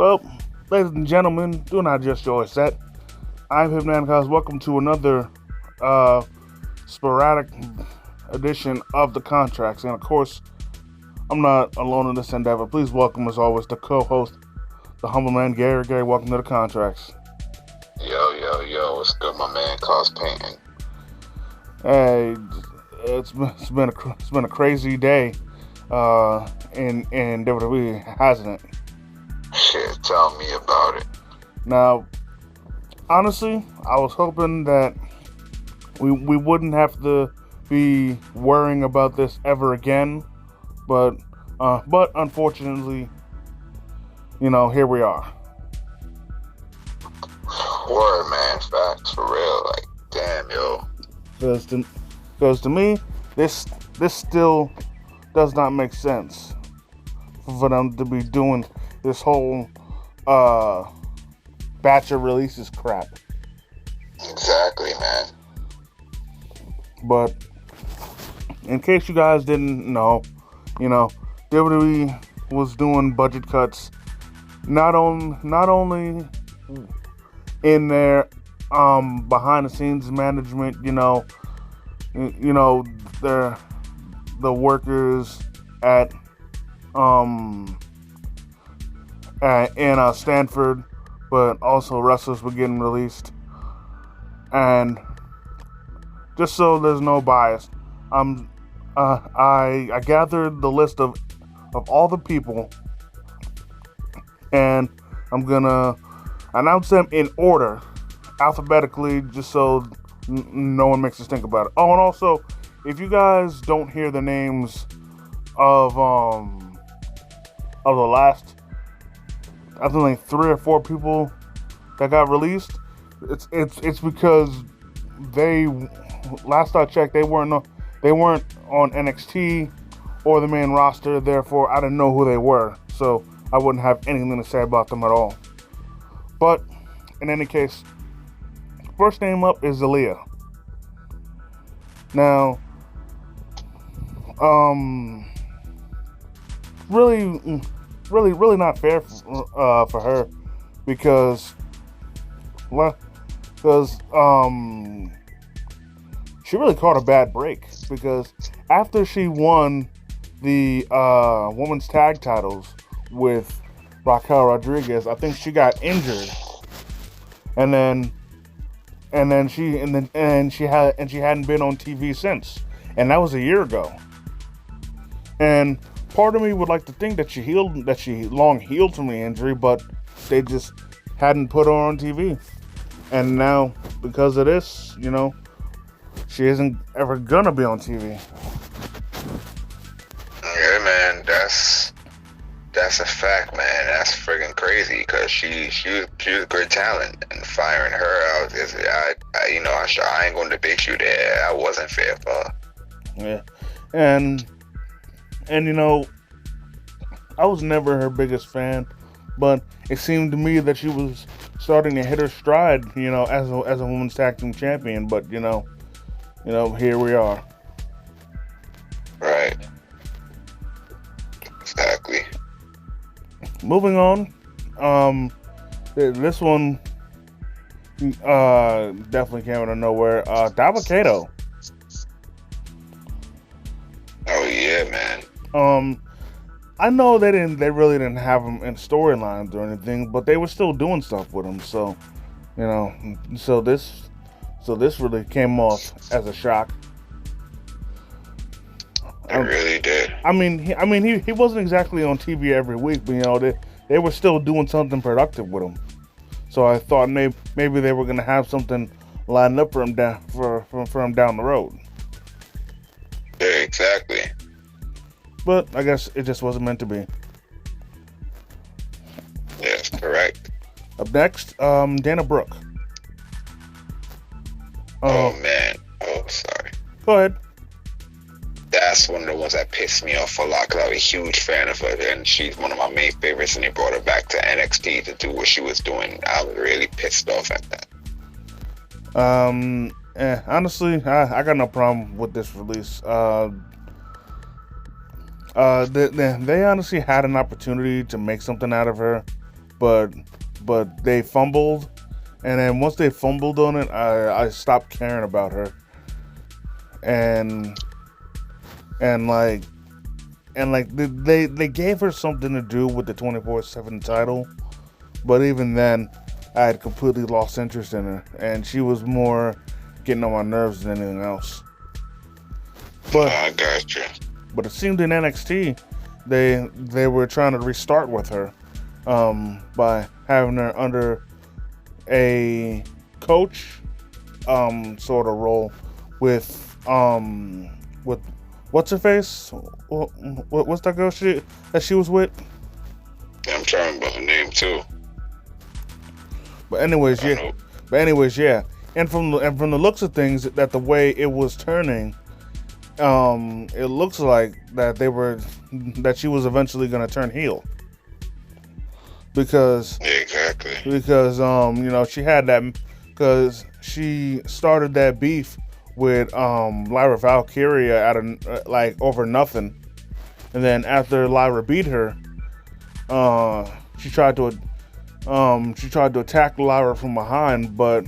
Well, ladies and gentlemen, do not adjust your set. I'm Hitman. Welcome to another uh, sporadic edition of the contracts. And of course, I'm not alone in this endeavor. Please welcome, as always, the co-host, the humble man, Gary. Gary, welcome to the contracts. Yo, what's good, my man? Cause painting. Hey, it's been a crazy day in WWE, hasn't it? Shit, tell me about it. Now, honestly, I was hoping that we wouldn't have to be worrying about this ever again, but unfortunately, here we are. Word, man. Facts, for real. Like, damn, yo. Because to me, this still does not make sense for them to be doing this whole batch of releases crap. Exactly, man. But in case you guys didn't know, WWE was doing budget cuts, not only in their behind the scenes management, the workers in Stanford, but also wrestlers were getting released. And just so there's no bias, I gathered the list of all the people, and I'm gonna announce them in order, alphabetically, just so no one makes us think about it. Oh, and also, if you guys don't hear the names of the last, I think like 3 or 4 people that got released, it's because they, last I checked, they weren't on NXT or the main roster. Therefore, I didn't know who they were, so I wouldn't have anything to say about them at all. But in any case, first name up is Aaliyah. Now, really not fair for her, because she really caught a bad break, because after she won the women's tag titles with Raquel Rodriguez, I think she got injured, and she hadn't been on TV since, and that was a year ago. And part of me would like to think that she long healed from the injury, but they just hadn't put her on TV. And now, because of this, she isn't ever gonna be on TV. Yeah, man, that's a fact, man. That's friggin' crazy, because she was a great talent, and firing her out is, I ain't gonna debate you there. That wasn't fair for her. Yeah, and I was never her biggest fan, but it seemed to me that she was starting to hit her stride, as a women's tag team champion. But here we are. Right. Exactly. Moving on, this one definitely came out of nowhere. Dabba-Kato. Oh yeah, man. I know they really didn't have him in storylines or anything, but they were still doing stuff with him. So, so this really came off as a shock. It really did. I mean, he wasn't exactly on TV every week, but they were still doing something productive with him. So I thought maybe they were gonna have something lined up for him down the road. Yeah, exactly. But I guess it just wasn't meant to be. Yes, correct. Up next, Dana Brooke. Oh man. Oh, sorry. Go ahead. That's one of the ones that pissed me off a lot, because I was a huge fan of her, and she's one of my main favorites, and they brought her back to NXT to do what she was doing. I was really pissed off at that. Honestly, I got no problem with this release. They honestly had an opportunity to make something out of her, but they fumbled, and then once they fumbled on it, I stopped caring about her, and and like they gave her something to do with the 24/7 title, but even then, I had completely lost interest in her, and she was more getting on my nerves than anything else. But I got you. But it seemed in NXT, they were trying to restart with her, by having her under a coach, sort of role with what's her face? What's that girl that she was with? Yeah, I'm trying to remember her name too. But anyways, yeah. And from the looks of things, that the way it was turning, it looks like that she was eventually going to turn heel, because she had that, because she started that beef with Lyra Valkyria out of over nothing, and then after Lyra beat her, she tried to attack Lyra from behind, but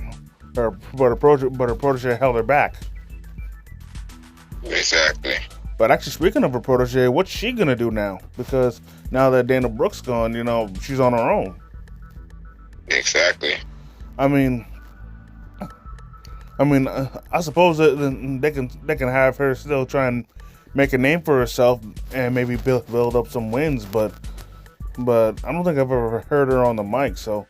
her protege held her back. Exactly. But actually, speaking of her protege, what's she gonna do now? Because now that Dana Brooke's gone, she's on her own. Exactly. I mean, I suppose that they can have her still try and make a name for herself and maybe build up some wins, but I don't think I've ever heard her on the mic, so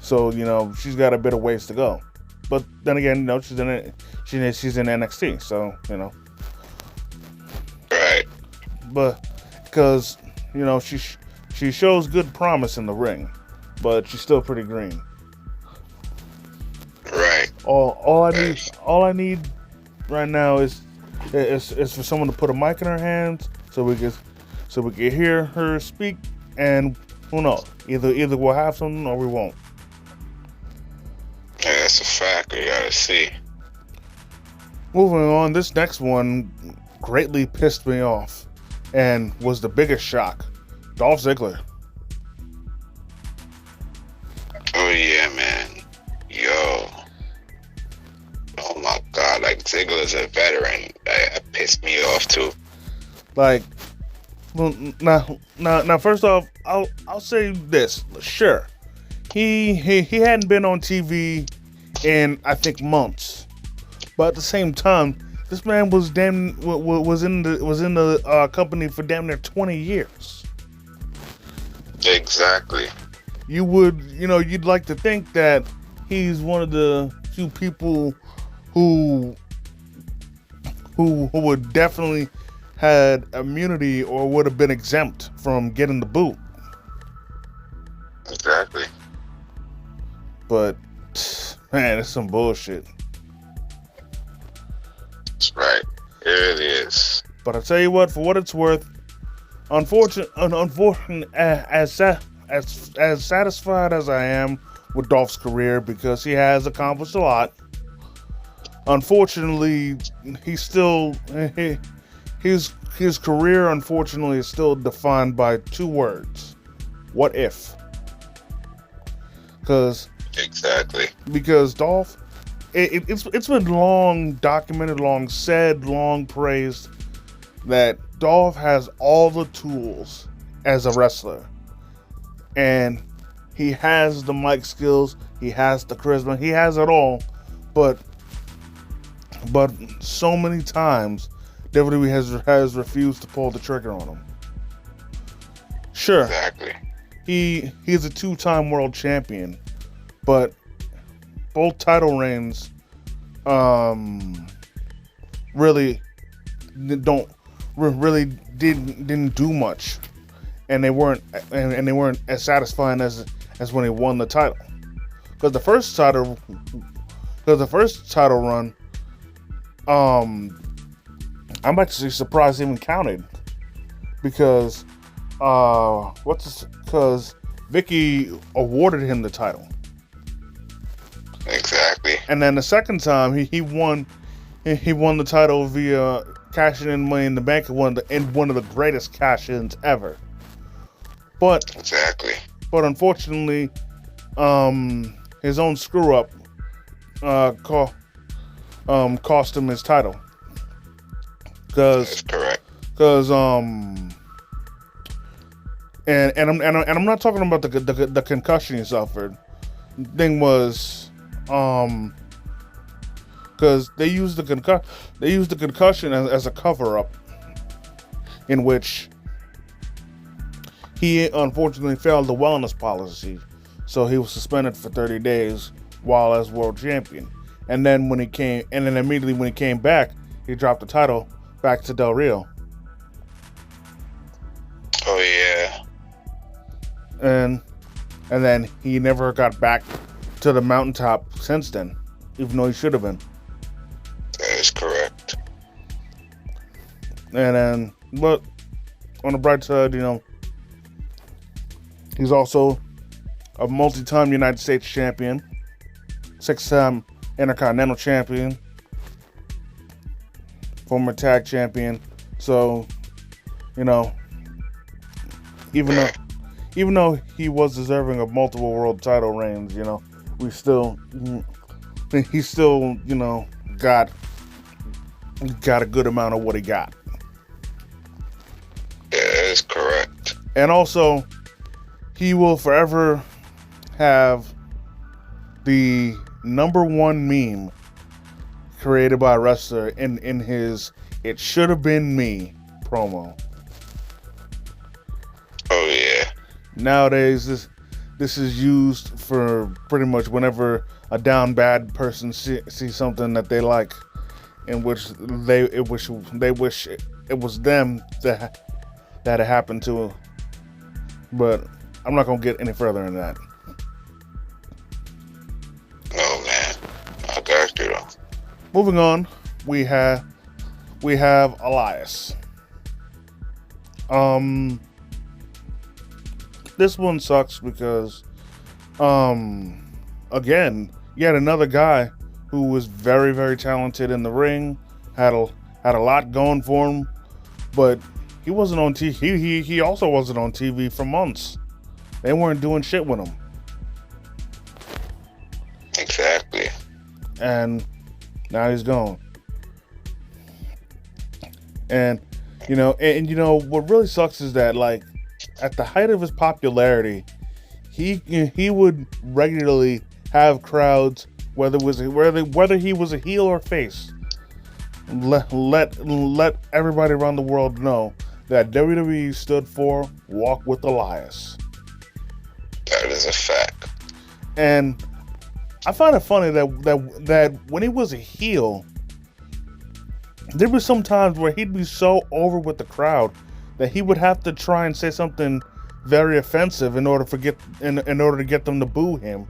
she's got a bit of ways to go. But then again, she's in NXT, so Right. But because she shows good promise in the ring, but she's still pretty green. Right. All I need right now is for someone to put a mic in her hands so we can hear her speak, and who knows, either we'll have something or we won't. Yeah, that's a fact. You gotta see. Moving on, this next one greatly pissed me off and was the biggest shock. Dolph Ziggler. Oh yeah, man. Yo. Oh my God, Ziggler's a veteran. That pissed me off too. Now, first off, I'll say this. Sure, he hadn't been on TV in, I think, months, but at the same time, this man was in the company for damn near 20 years. Exactly. You'd like to think that he's one of the few people who would definitely had immunity or would have been exempt from getting the boot. Exactly. But man, it's some bullshit. That's right. It really is. But I tell you what, for what it's worth, unfortunate, as satisfied as I am with Dolph's career, because he has accomplished a lot, unfortunately, his career, unfortunately, is still defined by two words: what if? Because Dolph, it's been long documented, long said, long praised that Dolph has all the tools as a wrestler, and he has the mic skills, he has the charisma, he has it all, but so many times WWE has refused to pull the trigger on him. Sure, exactly. He's a two-time world champion, but both title reigns really didn't do much, and they weren't as satisfying as when he won the title. Because the first title run, I'm actually surprised he even counted, because Vicky awarded him the title. Exactly. And then the second time he won the title via cashing in Money in the Bank, in one of the greatest cash-ins ever. But exactly. but unfortunately, his own screw up cost him his title. That's Cause, correct. cause and I'm not talking about the concussion he suffered. The thing was, because they used the concussion as a cover up, in which he unfortunately failed the wellness policy, so he was suspended for 30 days while as world champion. And then immediately when he came back, he dropped the title back to Del Rio. Oh yeah. And then he never got back to the mountaintop since then, even though he should have been. That is correct. And then, but on the bright side, he's also a multi-time United States champion, 6-time Intercontinental champion, former tag champion. So, even though he was deserving of multiple world title reigns, he still, got a good amount of what he got. Yeah, that is correct. And also, he will forever have the #1 meme created by a wrestler in his "It Should Have Been Me" promo. Oh yeah. Nowadays, this is used for pretty much whenever a down bad person sees something that they like, in which they wish it was them that it happened to. But I'm not gonna get any further than that. Oh man, I got you though. Moving on, we have Elias. This one sucks because, again, yet another guy who was very, very talented in the ring, had a lot going for him, but he wasn't on TV. He also wasn't on TV for months. They weren't doing shit with him. Exactly. And now he's gone. And what really sucks is that, like, at the height of his popularity, he would regularly have crowds, whether he was a heel or face, let everybody around the world know that WWE stood for Walk with Elias. That is a fact. And I find it funny that when he was a heel, there were some times where he'd be so over with the crowd that he would have to try and say something very offensive in order to get them to boo him,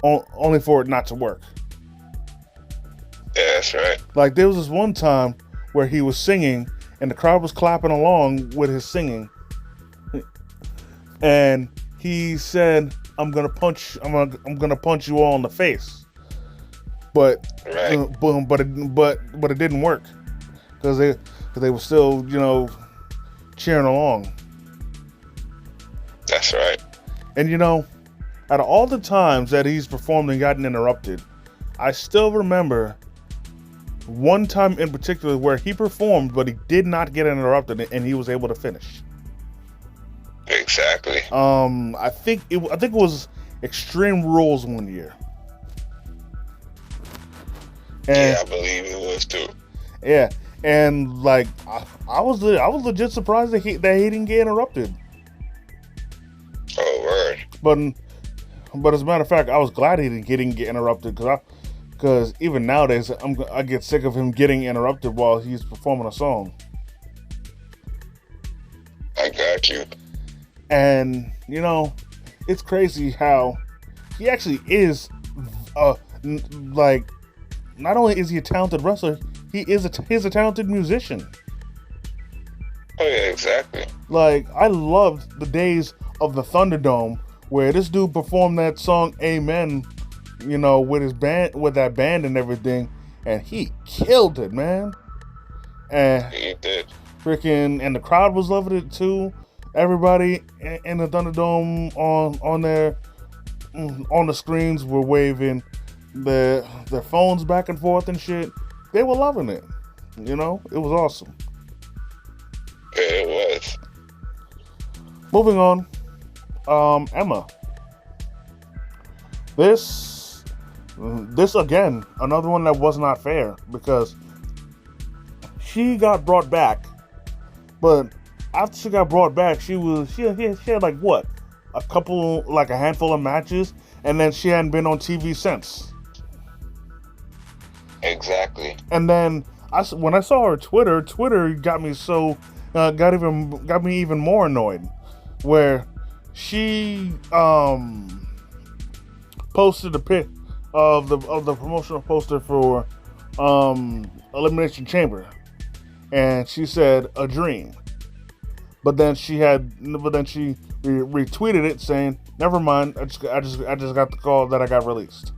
only for it not to work. Yeah, that's right. Like, there was this one time where he was singing and the crowd was clapping along with his singing, and he said, I'm gonna punch you all in the face," but right. but it didn't work because they were still cheering along. That's right. And out of all the times that he's performed and gotten interrupted, I still remember one time in particular where he performed, but he did not get interrupted, and he was able to finish. Exactly. I think it was Extreme Rules one year. And, yeah, I believe it was too. Yeah, and like I was legit surprised that he didn't get interrupted. Oh word. But as a matter of fact, I was glad he didn't get interrupted because even nowadays I get sick of him getting interrupted while he's performing a song. I got you. And it's crazy how he actually is like, not only is he a talented wrestler, he's a talented musician. Oh yeah, exactly. Like, I loved the days of the Thunderdome where this dude performed that song Amen, with his band, with that band and everything, and he killed it, man. And he did. And the crowd was loving it too. Everybody in the Thunderdome on the screens were waving their phones back and forth and shit. They were loving it. You know, it was awesome. Yeah, it was. Moving on, Emma. This again, another one that was not fair because she got brought back, but after she got brought back, she had like what, a handful of matches, and then she hadn't been on TV since. Exactly. And then when I saw her Twitter got me got me even more annoyed, where she posted a pic of the promotional poster for Elimination Chamber, and she said a dream, but then she retweeted it saying, "Never mind, I just got the call that I got released."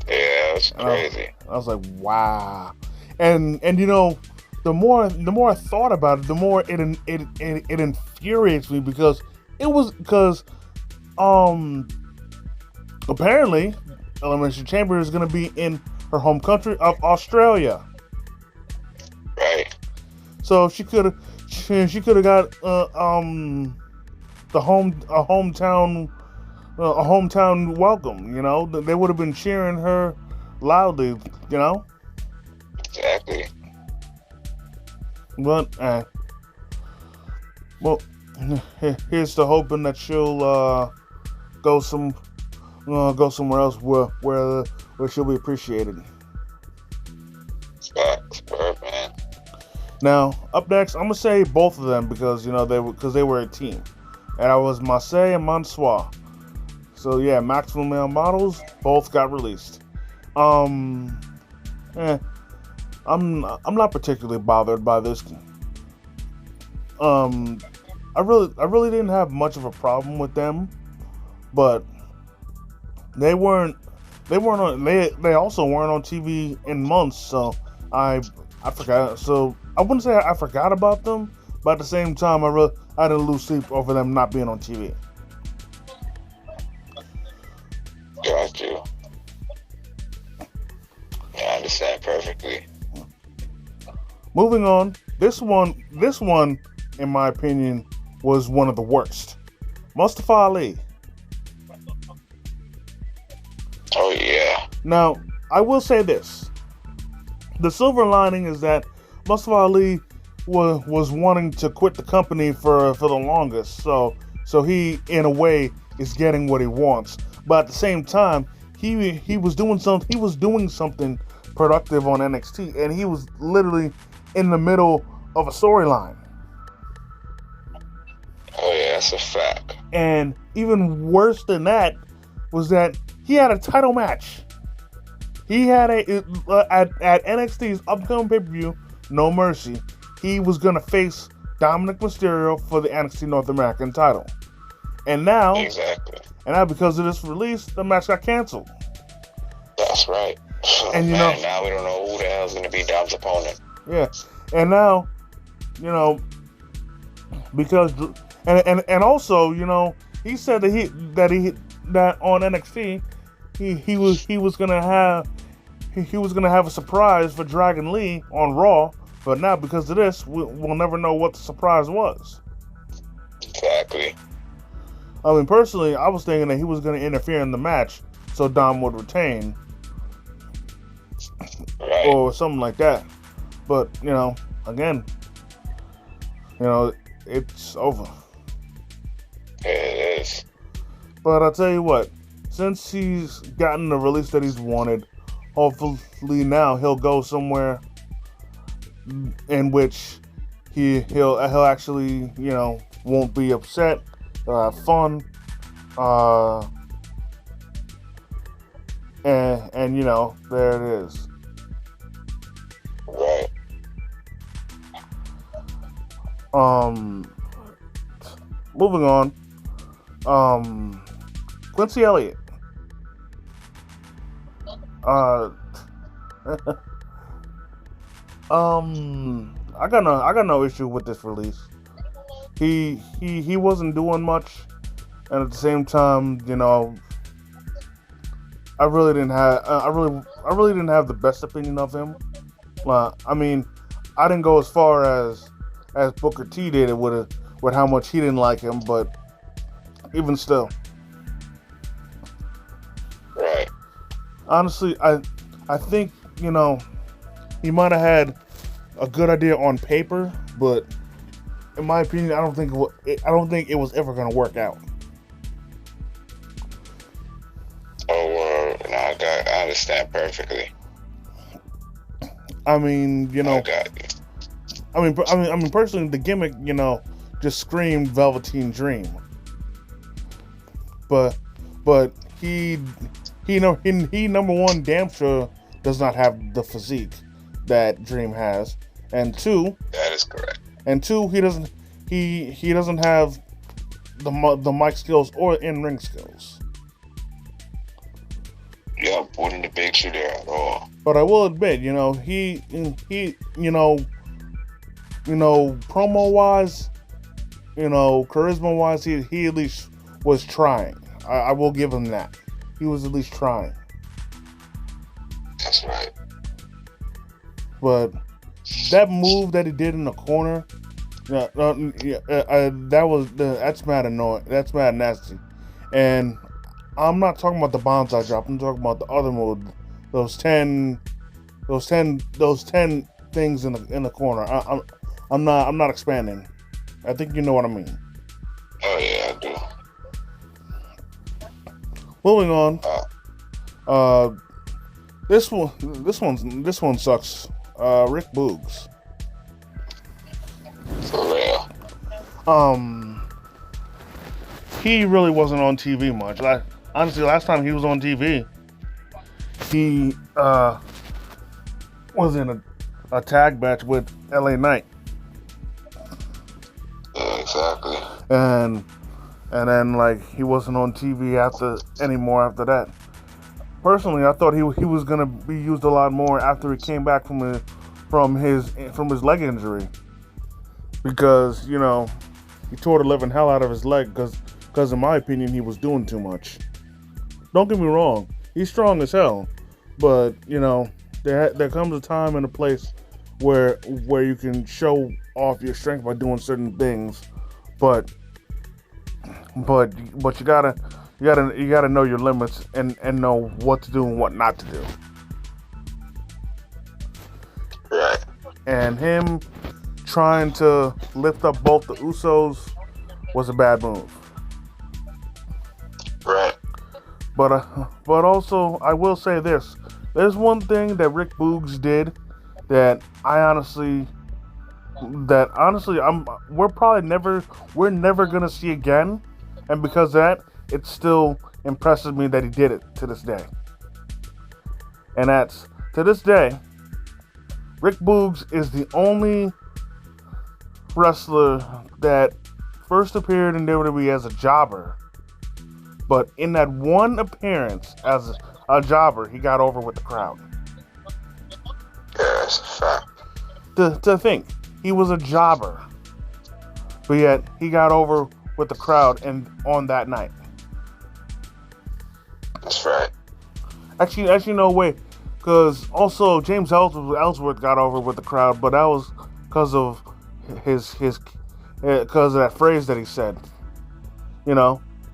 Yeah, it's crazy. I was like, wow, and you know, the more I thought about it, the more it infuriates me because apparently Elimination Chamber is going to be in her home country of Australia. Right. So she could have got a hometown welcome. You know, they would have been cheering her loudly. You know. Exactly. But well, here's to hoping that she'll go somewhere else where she'll be appreciated. Facts, man. Now, up next, I'm gonna say both of them because you know they were a team, and I was Marseille and Mansoir. So yeah, Maximum Male Models both got released. I'm not particularly bothered by this. I really didn't have much of a problem with them, but they also weren't on TV in months, so I forgot. So I wouldn't say I forgot about them, but at the same time, I didn't lose sleep over them not being on TV. Got you. Yeah, I understand perfectly. Moving on, this one, in my opinion, was one of the worst. Mustafa Ali. Oh yeah. Now, I will say this: the silver lining is that Mustafa Ali was wanting to quit the company for the longest, so he, in a way, is getting what he wants. But at the same time, he was doing something productive on NXT, and he was literally in the middle of a storyline. Oh yeah, that's a fact. And even worse than that was that he had a title match. He had at NXT's upcoming pay-per-view, No Mercy. He was gonna face Dominic Mysterio for the NXT North American title. And now, because of this release, the match got canceled. That's right. And now we don't know who the hell's going to be Dom's opponent. Yeah, and now, you know, because and also, you know, he said that on NXT he was gonna have a surprise for Dragon Lee on Raw, but now because of this, we'll never know what the surprise was. Exactly. I mean, personally, I was thinking that he was going to interfere in the match so Dom would retain. Right. Or something like that. But, you know, again, you know, it's over. It is. But I'll tell you what, since he's gotten the release that he's wanted, hopefully now he'll go somewhere in which he'll actually, you know, won't be upset. Have fun, and you know, there it is. Right. Moving on. Quincy Elliott. I got no issue with this release. he wasn't doing much, and at the same time, I really didn't have the best opinion of him. I mean, I didn't go as far as Booker T did it with how much he didn't like him, but even still, Right. honestly, I think he might have had a good idea on paper, but in my opinion, I don't think it was ever going to work out. Oh, no, I understand perfectly. I mean, I got you. I mean, personally, the gimmick, just screamed Velveteen Dream. But, but he number one damn sure does not have the physique that Dream has, and two, That is correct. he doesn't have the mic skills or in ring skills. Yep, wouldn't depict you there at all. But I will admit, promo wise, charisma wise, he at least was trying. I will give him that. He was at least trying. That's right. But that move that he did in the corner, that's mad annoying. That's mad nasty. And I'm not talking about the bonsai drop. I'm talking about the other move. Those 10 things in the corner. I'm not expanding. I think you know what I mean. Oh yeah, I do. Moving on. This one sucks. Rick Boogs. For real. He really wasn't on TV much. Honestly, last time he was on TV, he was in a tag match with LA Knight. Yeah, exactly. And then he wasn't on TV anymore after that. Personally, I thought he was gonna be used a lot more after he came back from his leg injury, because he tore the living hell out of his leg because in my opinion he was doing too much. Don't get me wrong, he's strong as hell, but there comes a time and a place where you can show off your strength by doing certain things, but you gotta know your limits and know what to do and what not to do. Right. And him trying to lift up both the Usos was a bad move. Right. But also I will say this: there's one thing that Rick Boogs did that we're never gonna see again, and because of that, it still impresses me that he did it to this day. And that's, to this day, Rick Boogs is the only wrestler that first appeared in WWE as a jobber, but in that one appearance as a jobber, he got over with the crowd. Yeah, that's a fact. To think, he was a jobber, but yet he got over with the crowd and on that night. That's right. Actually, no way, because also James Ellsworth got over with the crowd, but that was because of because of that phrase that he said.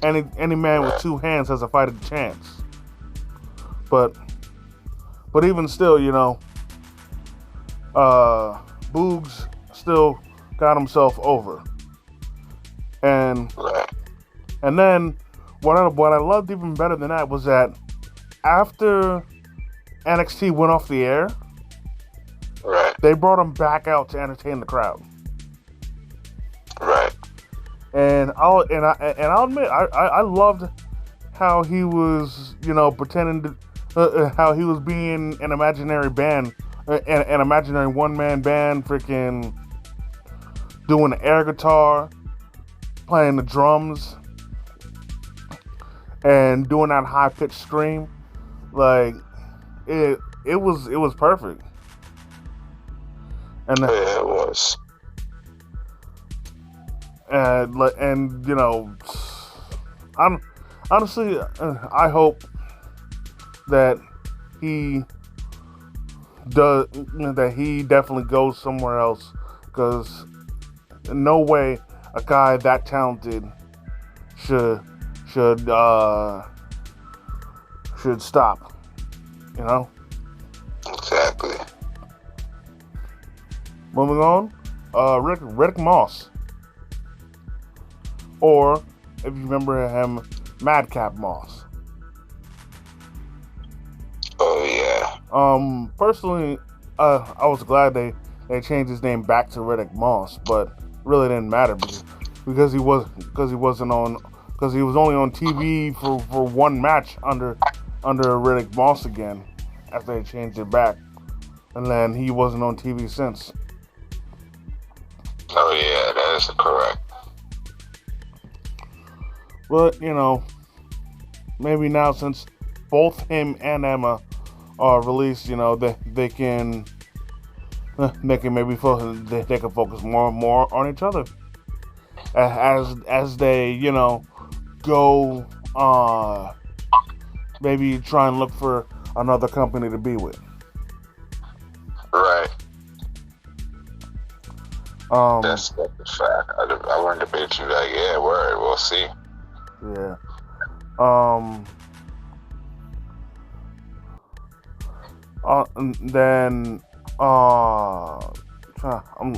Any man with two hands has a fighting chance. But even still, Boogs still got himself over. And then what I loved even better than that was that after NXT went off the air, Right. they brought him back out to entertain the crowd. Right. And I'll admit I loved how he was pretending to, how he was being an imaginary band, an imaginary one-man band, freaking doing the air guitar, playing the drums, and doing that high-pitched scream. Like it was perfect. And Yeah, it was. and I'm honestly, I hope that he that he definitely goes somewhere else, because no way a guy that talented should should uh should stop. You know. Exactly. Moving on, Rick Moss, or if you remember him, Madcap Moss. Oh yeah. Personally, I was glad they changed his name back to Riddick Moss, but really didn't matter because he was only on TV for one match under Riddick Moss again after they changed it back, and then he wasn't on TV since. Oh yeah, that is correct. But maybe now, since both him and Emma are released, they can maybe they can focus more and more on each other as they go maybe try and look for another company to be with. Right. Um, That's a fact. I wouldn't debate you like, yeah, word. We'll see. yeah. Um. And then I'm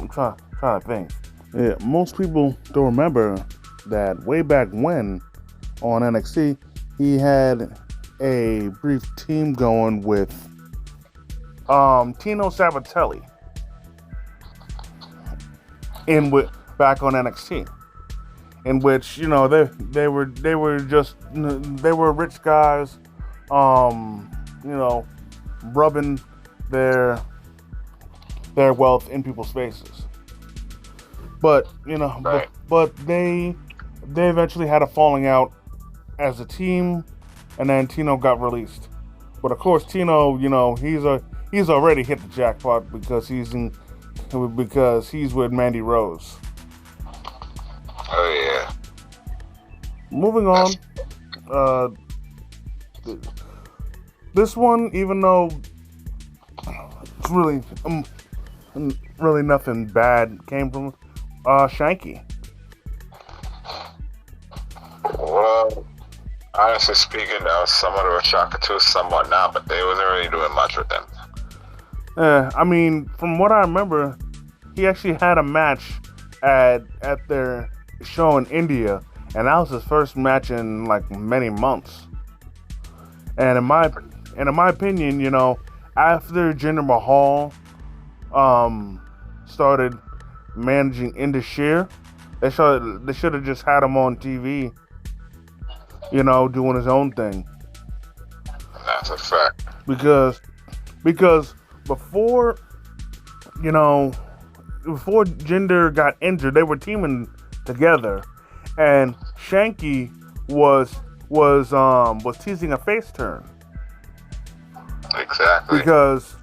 trying to think. Yeah, most people don't remember that way back when on NXT he had a brief team going with Tino Sabatelli back on NXT, in which they were rich guys, rubbing their wealth in people's faces. But Right. but they eventually had a falling out as a team, and then Tino got released. But of course, Tino, he's already hit the jackpot because he's with Mandy Rose. Oh yeah. Moving on, this one, even though it's really nothing bad came from it, Shanky. Well, honestly speaking, that was somewhat of a shocker too, somewhat not, but they wasn't really doing much with them. I mean, from what I remember, he actually had a match at their show in India, and that was his first match in like many months. And in my opinion, after Jinder Mahal started managing Indus they should have just had him on TV, doing his own thing. That's a fact. Because before Jinder got injured, they were teaming together, and Shanky was teasing a face turn. Exactly. Because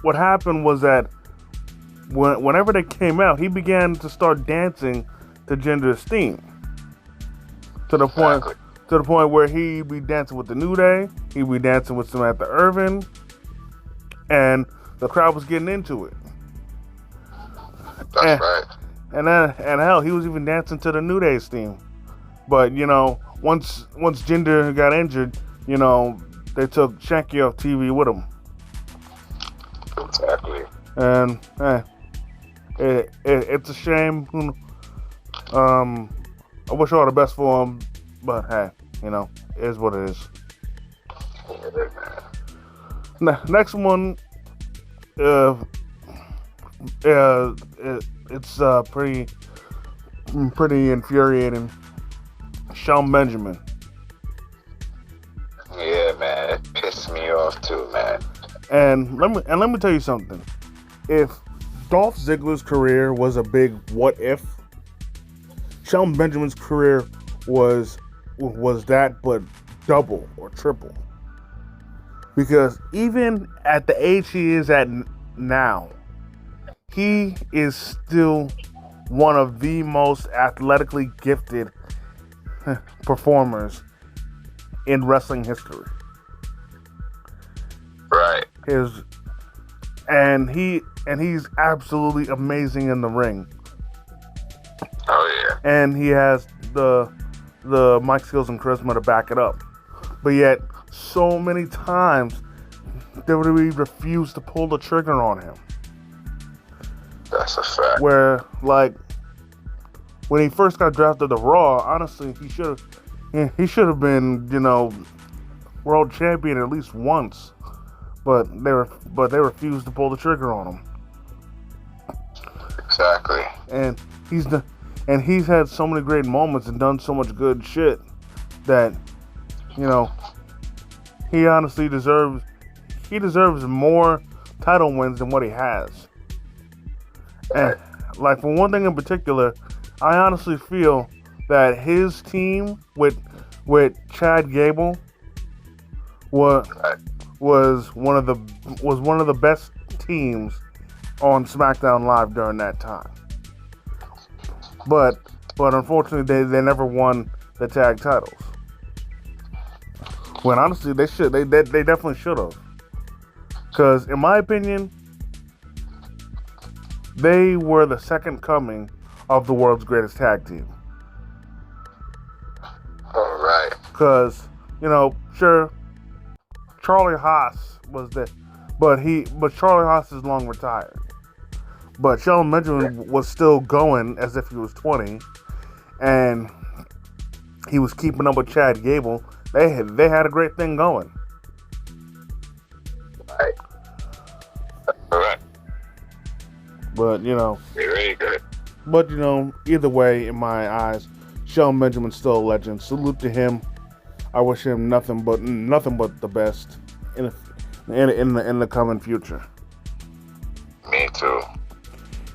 what happened was that whenever they came out, he began to start dancing to Jinder's theme, to the point where he'd be dancing with the New Day, he'd be dancing with Samantha Irvin, and the crowd was getting into it. That's right. And hell, he was even dancing to the New Day's theme. But once Jinder got injured, they took Shanky off TV with him. Exactly. And it's a shame. I wish all the best for him, but hey, it is what it is. Next one, it's pretty infuriating. Shelton Benjamin. Yeah, man, it pissed me off too, man. And let me tell you something. If Dolph Ziggler's career was a big what if, Shelton Benjamin's career was that, but double or triple. Because even at the age he is at now, he is still one of the most athletically gifted performers in wrestling history. Right. He's absolutely amazing in the ring. Oh yeah. And he has the mic skills and charisma to back it up. But yet, so many times, WWE refused to pull the trigger on him. That's a fact. Where, like, when he first got drafted to Raw, honestly, he should have been, world champion at least once. But they refused to pull the trigger on him. Exactly. And he's had so many great moments and done so much good shit that, he honestly deserves more title wins than what he has. And like, for one thing in particular, I honestly feel that his team with Chad Gable was one of the best teams on SmackDown Live during that time. But unfortunately, they never won the tag titles. When honestly, they definitely should have. Because in my opinion, they were the second coming of the world's greatest tag team. All right. Because, sure, Charlie Haas was there, but Charlie Haas is long retired. But Shelton Benjamin was still going as if he was 20, and he was keeping up with Chad Gable. They had a great thing going. Right. All right. But very good. But either way, in my eyes, Shelton Benjamin's still a legend. Salute to him. I wish him nothing but the best in the coming future. Me too.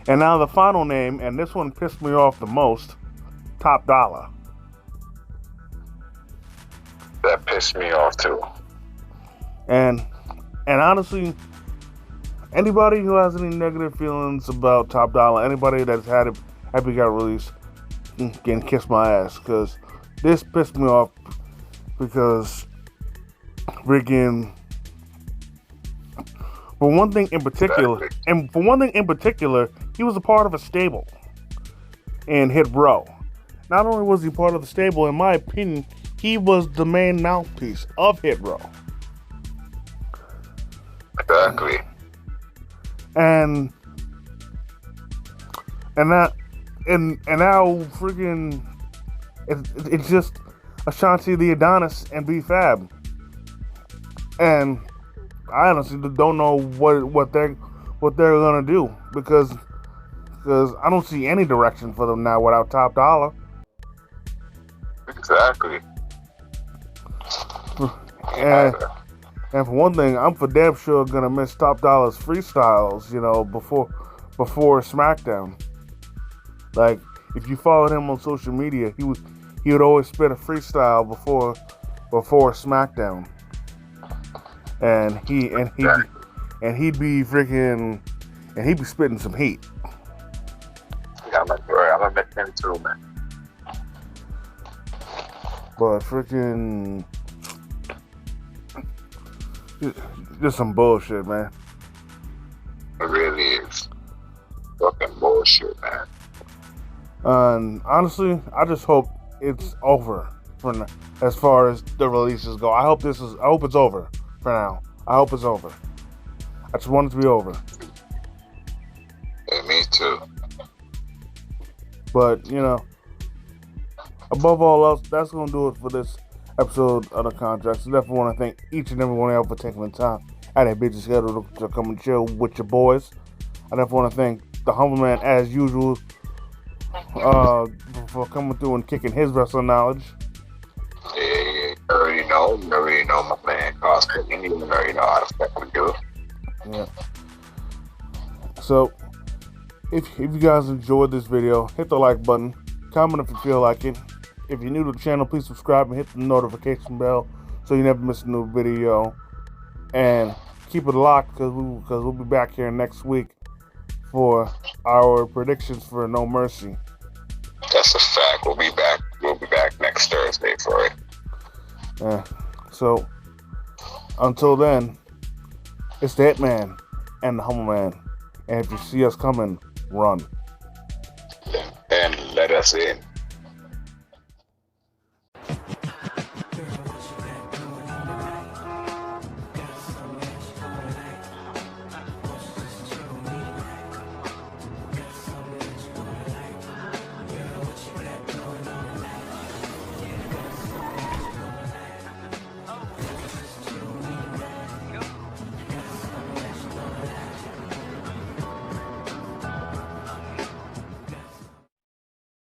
And now the final name, and this one pissed me off the most, Top Dollar. That pissed me off too. And honestly, anybody who has any negative feelings about Top Dollar, anybody that's had it after he got released, can kiss my ass, because this pissed me off because freaking, for one thing in particular, he was a part of a stable in Hit Row. Not only was he part of the stable, in my opinion, he was the main mouthpiece of Hit Row. Exactly. And now freaking it's just Ashanti the Adonis and B Fab. And I honestly don't know what they're gonna do, because I don't see any direction for them now without Top Dollar. Exactly. And for one thing, I'm for damn sure gonna miss Top Dollar's freestyles, before SmackDown. Like, if you followed him on social media, he would always spit a freestyle before SmackDown. And he'd be spitting some heat. Yeah, I'm gonna miss him too, man. But freaking, just some bullshit, man. It really is fucking bullshit, man. And honestly, I just hope it's over for now, as far as the releases go. I hope it's over for now. I hope it's over. I just want it to be over. Yeah, me too. But above all else, that's gonna do it for this episode of The Contracts. I definitely want to thank each and every one of y'all for taking the time out of their busy schedule to come and chill with your boys. I definitely want to thank the Humble Man, as usual, for coming through and kicking his wrestling knowledge. Yeah, you already know my man Cos Cooking. You already know how to fucking do it. Yeah. So, if you guys enjoyed this video, hit the like button, comment if you feel like it. If you're new to the channel, please subscribe and hit the notification bell so you never miss a new video. And keep it locked, because we'll be back here next week for our predictions for No Mercy. That's a fact. We'll be back. We'll be back next Thursday for it. Yeah. So until then, it's the Hitman and the Humble Man. And if you see us coming, run. And let us in.